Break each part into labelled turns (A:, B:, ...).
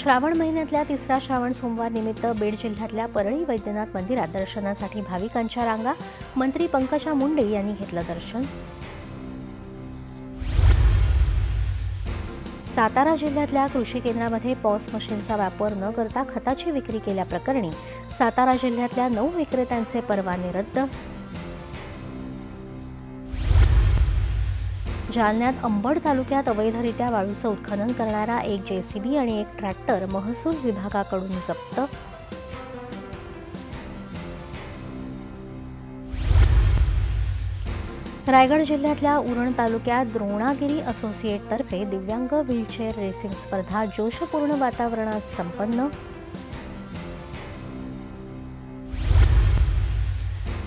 A: श्रावण महिन्यातल्या तिसरा श्रावण सोमवार निमित्त बीड जिल्ह्यातल्या परळी वैद्यनाथ मंदिरात दर्शनासाठी भाविकांच्या रांगा। मंत्री पंकजा मुंडे यांनी घेतलं दर्शन। सातारा जिल्ह्यातल्या कृषी केंद्रामध्ये पॉस मशीनचा वापर न करता खताची विक्री केल्याप्रकरणी सातारा जिल्ह्यातल्या 9 विक्रेत्यांचे परवाने रद्द। जालन्यात अंबड तालुक्यात अवैधरित्या वाळूचं उत्खनन करणारा एक जेसीबी आणि एक ट्रॅक्टर महसूल विभागाकडून जप्त। रायगड जिल्ह्यातल्या उरण तालुक्यात द्रोणागिरी असोसिएट तर्फे दिव्यांग व्हीलचेअर रेसिंग स्पर्धा जोशपूर्ण वातावरणात संपन्न।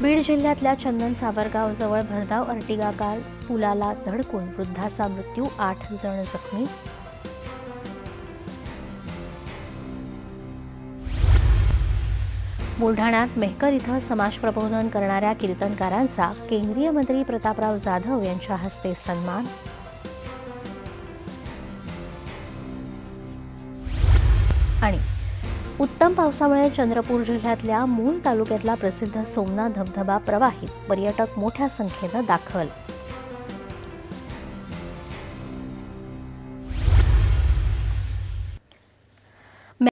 A: बीड जिल्ह्यातल्या चंदन सावरगाव जवळ भरधाव अर्टिगा कार पुलाला धडकून वृद्धाचा मृत्यू, 8 जण जखमी। बुलढाण्यात मेहकर इथं समाज प्रबोधन करणाऱ्या कीर्तनकारांचा केंद्रीय मंत्री प्रतापराव जाधव यांच्या हस्ते सन्मान। आणि उत्तम पावसामुळे चंद्रपूर जिल्ह्यातल्या मूल तालुक्यातला प्रसिद्ध सोमनाथ धबधबा प्रवाहित, पर्यटक मोठ्या संख्येनं दाखल।